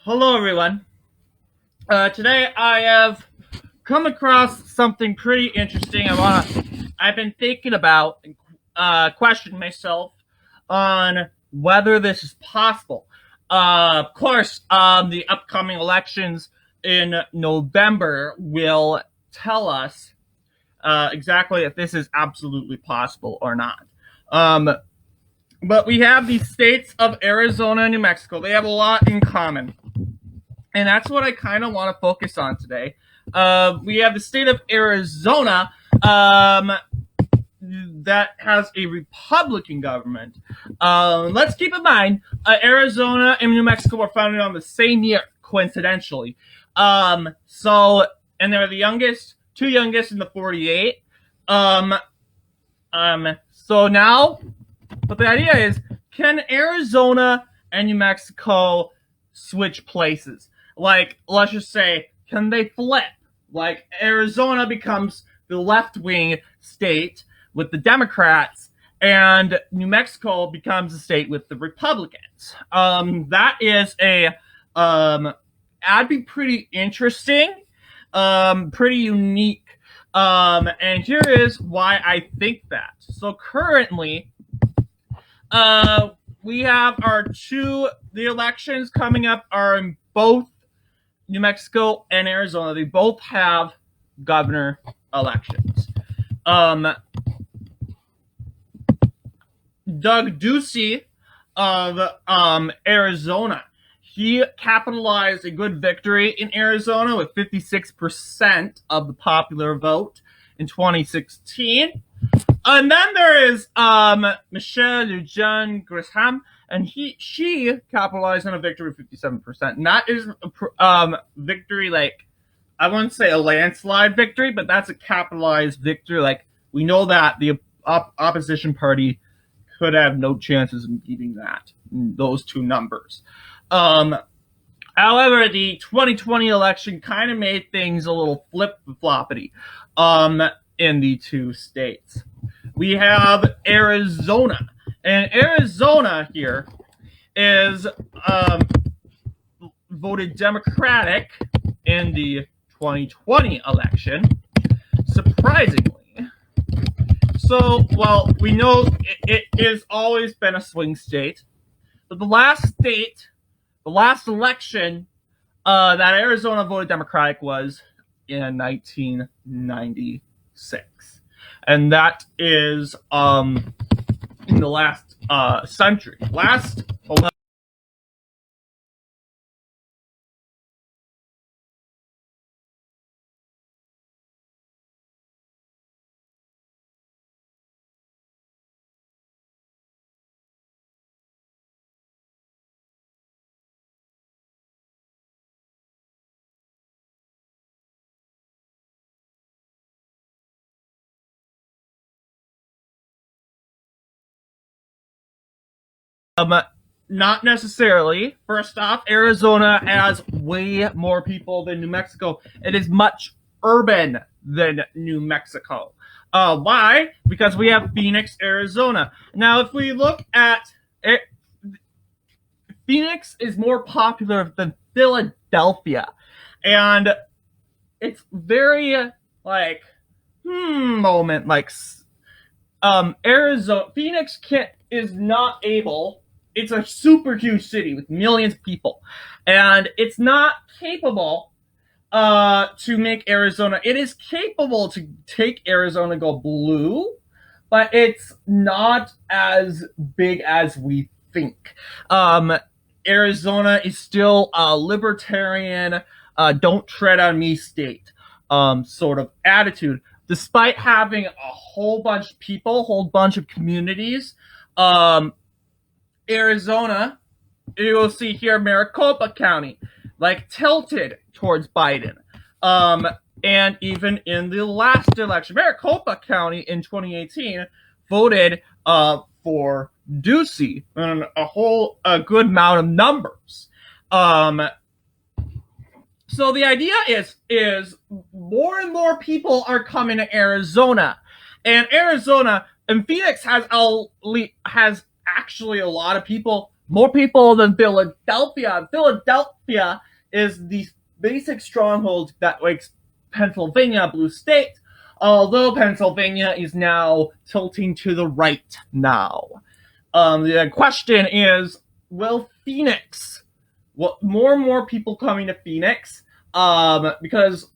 Hello, everyone. Today I have come across something pretty interesting. I've been thinking about and questioning myself on whether this is possible. Of course, the upcoming elections in November will tell us exactly if this is absolutely possible or not. Um, but we have the states of Arizona and New Mexico. They have a lot in common, and that's what I kind of want to focus on today. We have the state of Arizona that has a Republican government. Let's keep in mind, Arizona and New Mexico were founded on the same year, coincidentally. And they're the two youngest in the 48. So now, but the idea is, can Arizona and New Mexico switch places? Like, let's just say, can they flip? Like, Arizona becomes the left wing state with the Democrats, and New Mexico becomes a state with the Republicans. That is that'd be pretty interesting, pretty unique. And here is why I think that. So currently, we have the elections coming up are in both New Mexico and Arizona. They both have governor elections. Doug Ducey of Arizona, he capitalized a good victory in Arizona with 56% of the popular vote in 2016. And then there is Michelle Lujan Grisham, and she capitalized on a victory of 57%. And that is a victory, like, I wouldn't say a landslide victory, but that's a capitalized victory. Like, we know that the opposition party could have no chances in beating those two numbers. However, the 2020 election kind of made things a little flip-floppity in the two states. We have Arizona, and Arizona here is voted Democratic in the 2020 election, surprisingly. So, well, we know it has always been a swing state, but the last election that Arizona voted Democratic was in 1996. And that is in the last century. Hold on. Not necessarily. First off, Arizona has way more people than New Mexico. It is much urban than New Mexico. Why? Because we have Phoenix, Arizona. Now, if we look at it, Phoenix is more popular than Philadelphia, and it's very like moment like Arizona. Phoenix is not able. It's a super huge city with millions of people, and it's not capable to make Arizona. It is capable to take Arizona go blue, but it's not as big as we think. Arizona is still a libertarian, don't tread on me state sort of attitude, despite having a whole bunch of people, whole bunch of communities. Arizona, you will see here Maricopa County, like tilted towards Biden. And even in the last election, Maricopa County in 2018 voted for Ducey in a good amount of numbers. So the idea is more and more people are coming to Arizona, and Phoenix has actually a lot of people more people than Philadelphia. Philadelphia is the basic stronghold that makes Pennsylvania a blue state, although Pennsylvania is now tilting to the right now. The question is, will Phoenix, more and more people coming to Phoenix, because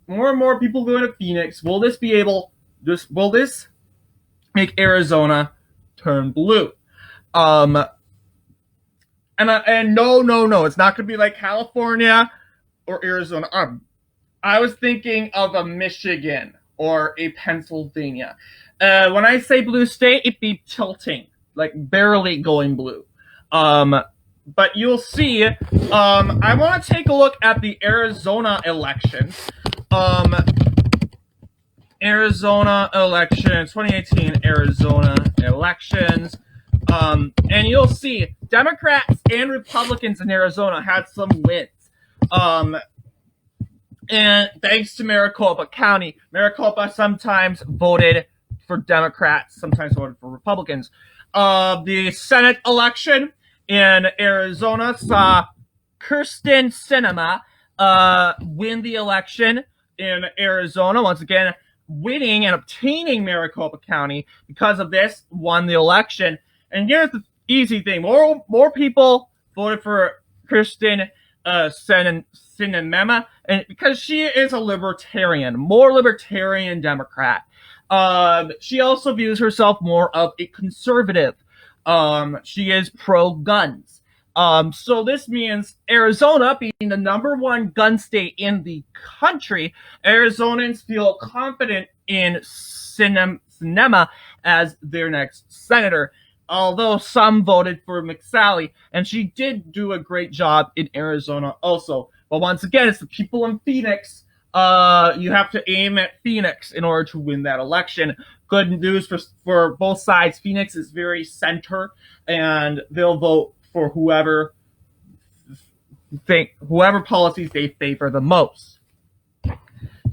more and more people going to Phoenix, will this make Arizona turn blue? And no, it's not going to be like California or Arizona. I was thinking of a Michigan or a Pennsylvania. When I say blue state, it'd be tilting, like barely going blue. But you'll see. I want to take a look at the Arizona elections. Arizona elections, 2018 Arizona elections. And you'll see Democrats and Republicans in Arizona had some wins. And thanks to Maricopa County. Maricopa sometimes voted for Democrats, sometimes voted for Republicans. The Senate election in Arizona saw Kyrsten Sinema win the election in Arizona. Once again, winning and obtaining Maricopa County because of this, won the election. And here's the easy thing. More people voted for Kyrsten Sinema, and because she is a libertarian, more libertarian Democrat. She also views herself more of a conservative. She is pro-guns. So this means Arizona, being the number one gun state in the country, Arizonans feel confident in Sinema as their next senator. Although some voted for McSally, and she did do a great job in Arizona also. But once again, it's the people in Phoenix. You have to aim at Phoenix in order to win that election. Good news for both sides. Phoenix is very center, and they'll vote for whoever policies they favor the most.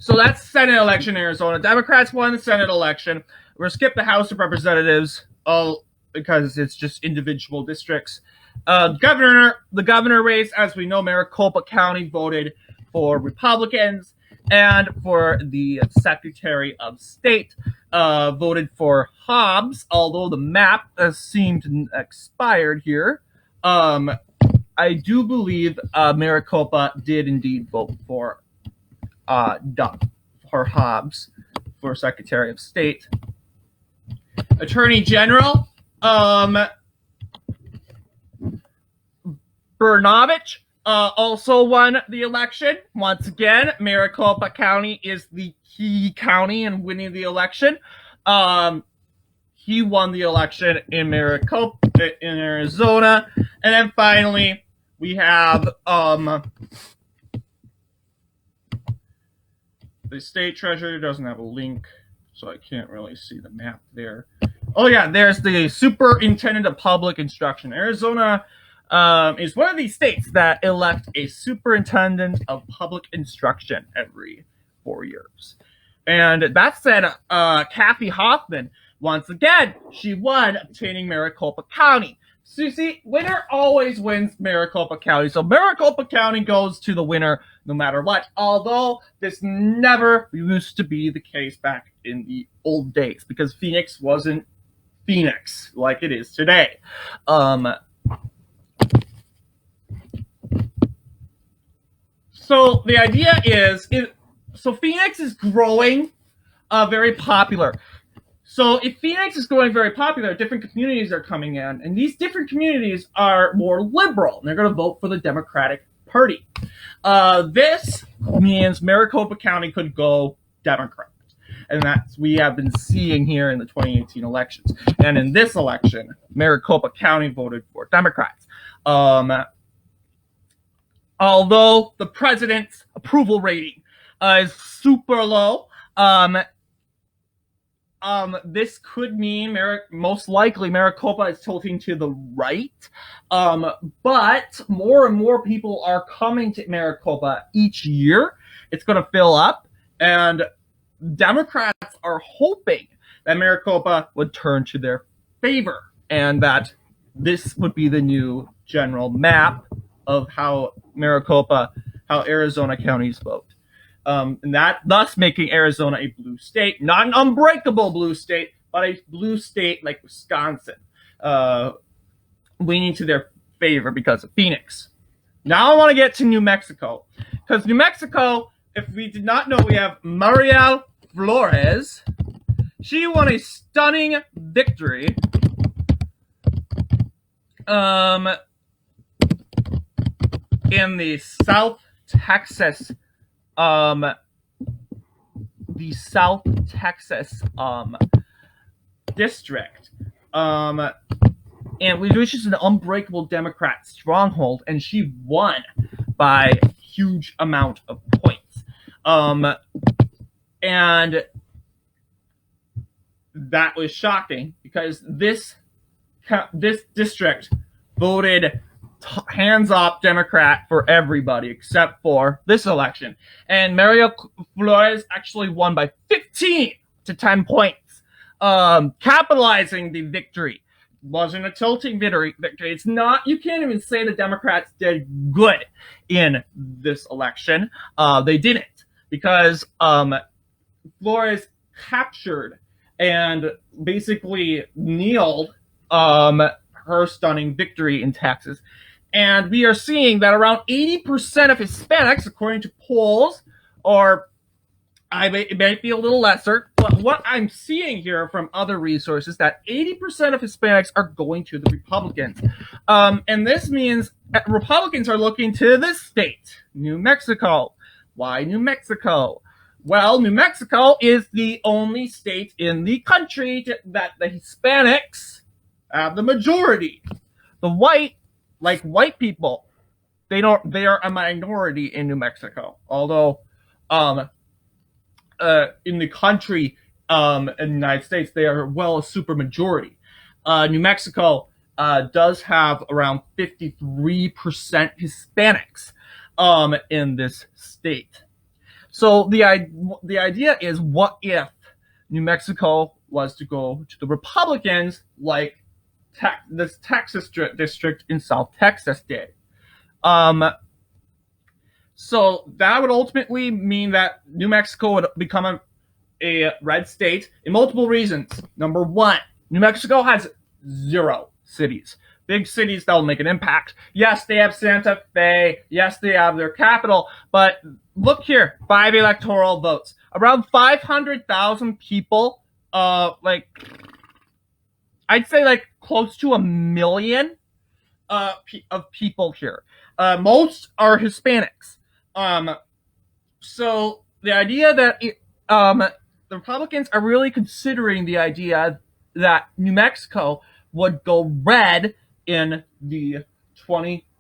So that's Senate election in Arizona. Democrats won the Senate election. We're gonna skip the House of Representatives because it's just individual districts. The governor race, as we know, Maricopa County voted for Republicans, and for the Secretary of State voted for Hobbs, although the map seemed expired here. I do believe Maricopa did indeed vote for Hobbs for Secretary of State. Attorney General, Brnovich also won the election. Once again, Maricopa County is the key county in winning the election. He won the election in Maricopa, in Arizona. And then finally, we have the state treasurer doesn't have a link, so I can't really see the map there. Oh yeah, there's the superintendent of public instruction. Arizona is one of these states that elect a superintendent of public instruction every 4 years. And that said, Kathy Hoffman, once again, she won, obtaining Maricopa County. So you see, winner always wins Maricopa County. So Maricopa County goes to the winner no matter what, although this never used to be the case back in the old days, because Phoenix wasn't Phoenix like it is today. So the idea is, so Phoenix is growing very popular. So if Phoenix is growing very popular, different communities are coming in, and these different communities are more liberal, and they're going to vote for the Democratic Party. This means Maricopa County could go Democrat, and that's we have been seeing here in the 2018 elections. And in this election, Maricopa County voted for Democrats. Although the president's approval rating is super low, this could mean most likely Maricopa is tilting to the right, but more and more people are coming to Maricopa each year. It's going to fill up, and Democrats are hoping that Maricopa would turn to their favor, and that this would be the new general map of how Arizona counties vote. And that thus making Arizona a blue state, not an unbreakable blue state, but a blue state like Wisconsin, leaning to their favor because of Phoenix. Now I want to get to New Mexico, because New Mexico, if we did not know, we have Mariel Flores. She won a stunning victory in the South Texas district, and which is an unbreakable Democrat stronghold, and she won by a huge amount of points, and that was shocking because this district voted hands off Democrat for everybody except for this election. And Mario Flores actually won by 15 to 10 points, capitalizing the victory. Wasn't a tilting victory. It's not, you can't even say the Democrats did good in this election. They didn't, because Flores captured and basically kneeled her stunning victory in Texas. And we are seeing that around 80% of Hispanics, according to polls, or it might be a little lesser, but what I'm seeing here from other resources, that 80% of Hispanics are going to the Republicans. And this means Republicans are looking to this state, New Mexico. Why New Mexico? Well, New Mexico is the only state in the country that the Hispanics have the majority. The white people, they are a minority in New Mexico. Although, in the country, in the United States, they are a super majority. New Mexico does have around 53% Hispanics in this state. So the idea is, what if New Mexico was to go to the Republicans like this Texas district in South Texas did? So that would ultimately mean that New Mexico would become a red state in multiple reasons. Number one, New Mexico has 0 cities. Big cities that will make an impact. Yes, they have Santa Fe. Yes, they have their capital. But look here, 5 electoral votes. Around 500,000 people, I'd say close to 1 million of people here. Most are Hispanics. So the idea that the Republicans are really considering the idea that New Mexico would go red in the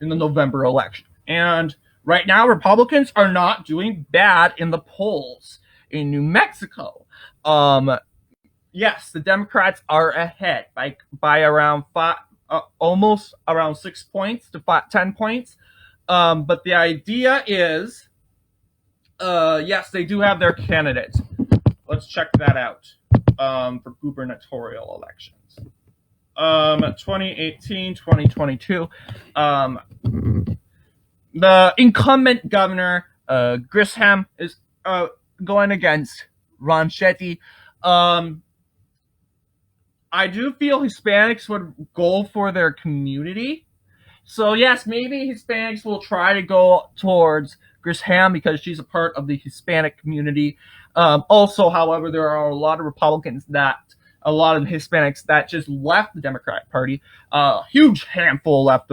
November election. And right now, Republicans are not doing bad in the polls in New Mexico. Yes, the Democrats are ahead by around almost around 6 points to 10 points. But the idea is, yes, they do have their candidates. Let's check that out for gubernatorial elections. 2018, 2022. The incumbent governor, Grisham, is going against Ron Shetty. I do feel Hispanics would go for their community. So yes, maybe Hispanics will try to go towards Grisham because she's a part of the Hispanic community. Also, however, there are a lot of Hispanics that just left the Democratic Party. A huge handful left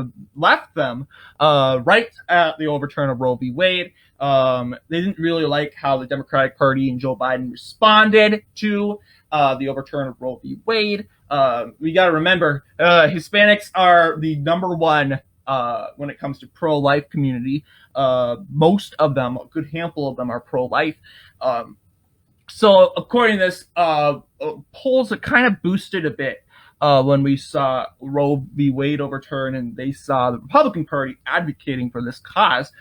them right at the overturn of Roe v. Wade. They didn't really like how the Democratic Party and Joe Biden responded to the overturn of Roe v. Wade. We got to remember, Hispanics are the number one when it comes to pro-life community. Most of them, a good handful of them, are pro-life. So according to this, polls are kind of boosted a bit when we saw Roe v. Wade overturn and they saw the Republican Party advocating for this cause.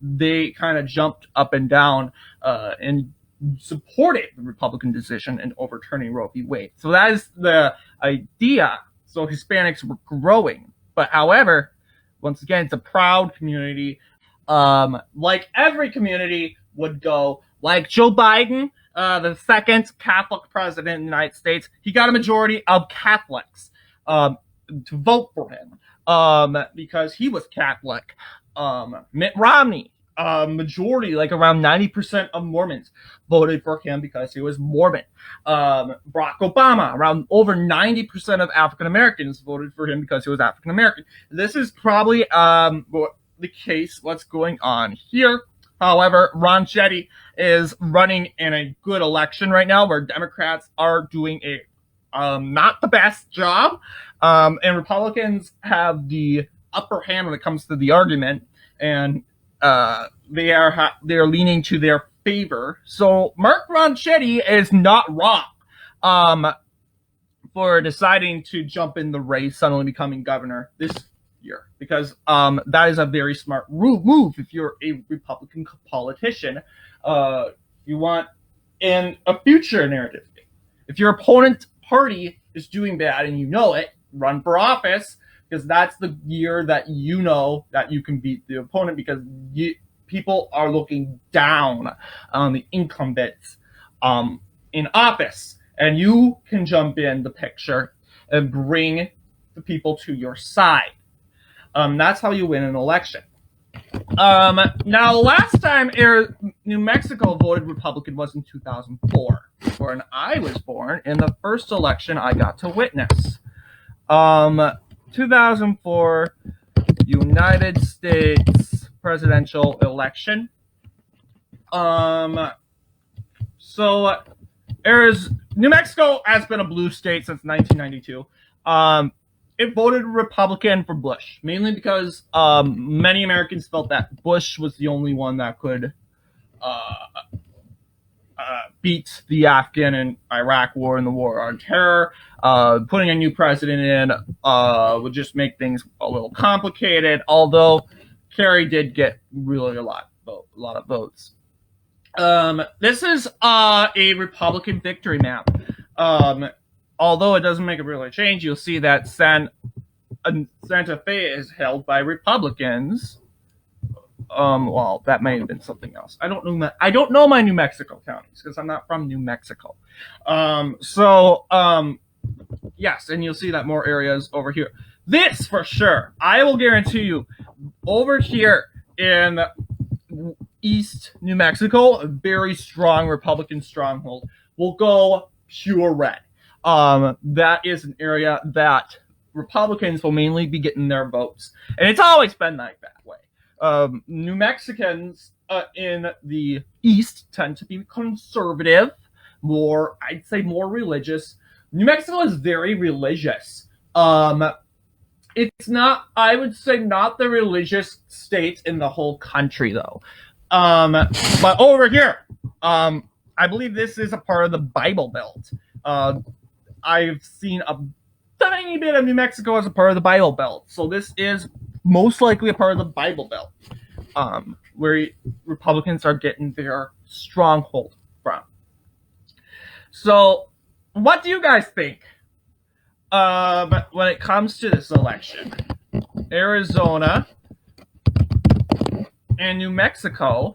They kind of jumped up and down and supported the Republican decision in overturning Roe v. Wade. So that is the idea. so Hispanics were growing. But however, once again, it's a proud community. Like every community would go, like Joe Biden, the second Catholic president in the United States, he got a majority of Catholics to vote for him because he was Catholic. Mitt Romney, majority, like around 90% of Mormons voted for him because he was Mormon. Barack Obama, around over 90% of African Americans voted for him because he was African American. This is probably the case, what's going on here. However, Ron Jetty is running in a good election right now where Democrats are doing a not the best job, and Republicans have the upper hand when it comes to the argument, and they are leaning to their favor. So Mark Ronchetti is not wrong for deciding to jump in the race, suddenly becoming governor this year, because that is a very smart move if you're a Republican politician. You want in a future narrative. If your opponent party is doing bad and you know it, run for office, because that's the year that you know that you can beat the opponent, because people are looking down on the incumbents in office, and you can jump in the picture and bring the people to your side. That's how you win an election. Now, last time New Mexico voted Republican was in 2004, when I was born, in the first election I got to witness. 2004 United States presidential election. New Mexico has been a blue state since 1992. It voted Republican for Bush, mainly because many Americans felt that Bush was the only one that could beat the Afghan and Iraq war and the war on terror. Putting a new president in would just make things a little complicated, although Kerry did get really a lot of votes. This is a Republican victory map. Although it doesn't make a really change, you'll see that Santa Fe is held by Republicans. Well, that may have been something else. I don't know my New Mexico counties because I'm not from New Mexico. Yes, and you'll see that more areas over here. This for sure, I will guarantee you, over here in East New Mexico, a very strong Republican stronghold, will go pure red. That is an area that Republicans will mainly be getting their votes. And it's always been like that way. New Mexicans in the East tend to be conservative, I'd say more religious. New Mexico is very religious. It's not, I would say, not the religious state in the whole country, though. But over here, I believe this is a part of the Bible Belt. I've seen a tiny bit of New Mexico as a part of the Bible Belt. So this is most likely a part of the Bible Belt, where Republicans are getting their stronghold from. So what do you guys think when it comes to this election? Arizona and New Mexico.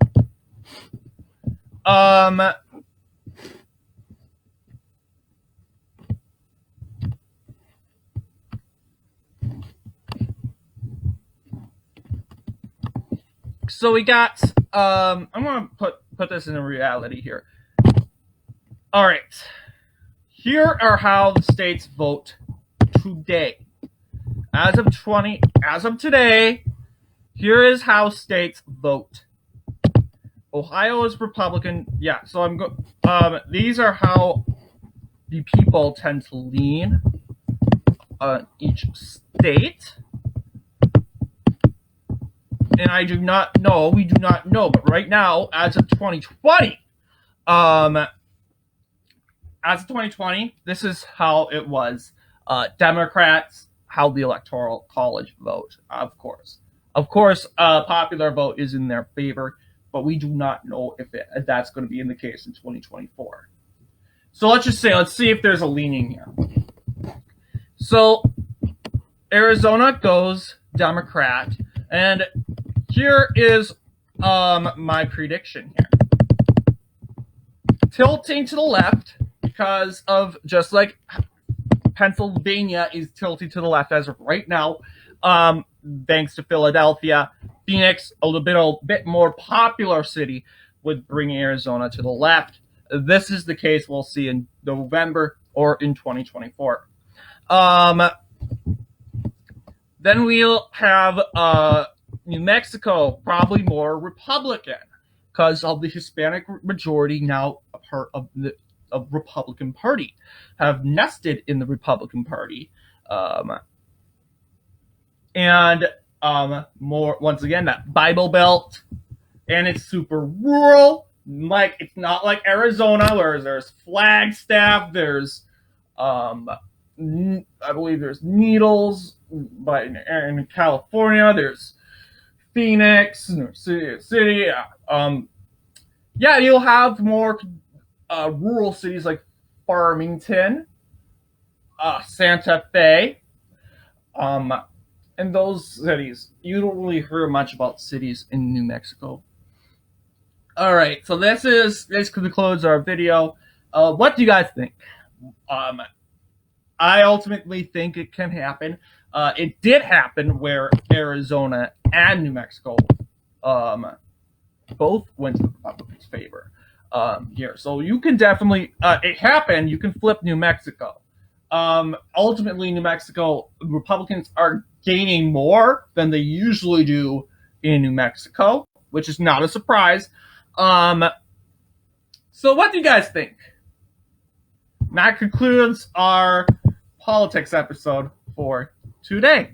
So we got, I'm going to put this in a reality here. All right. Here are how the states vote today. As of today, here is how states vote. Ohio is Republican. Yeah, so these are how the people tend to lean on each state. And we do not know, but right now, as of 2020, this is how it was. Democrats, how the Electoral College vote, of course. Of course, popular vote is in their favor, but we do not know if that's going to be in the case in 2024. So let's see if there's a leaning here. So Arizona goes Democrat, and here is my prediction here. Tilting to the left because of just like Pennsylvania is tilting to the left as of right now, thanks to Philadelphia. Phoenix, a little bit more popular city, would bring Arizona to the left. This is the case we'll see in November or in 2024. Then we'll have New Mexico, probably more Republican because of the Hispanic majority now a part of the Republican Party, have nested in the Republican Party. And more, once again, that Bible Belt, and it's super rural. Like, it's not like Arizona where there's Flagstaff, there's I believe there's Needles, but in California there's Phoenix, City. Yeah, you'll have more rural cities like Farmington, Santa Fe, and those cities. You don't really hear much about cities in New Mexico. All right, so this concludes our video. What do you guys think? I ultimately think it can happen. It did happen where Arizona and New Mexico both went to the Republicans' favor here. So you can definitely, it happened, you can flip New Mexico. Ultimately, New Mexico, Republicans are gaining more than they usually do in New Mexico, which is not a surprise. So what do you guys think? That concludes our politics episode for today.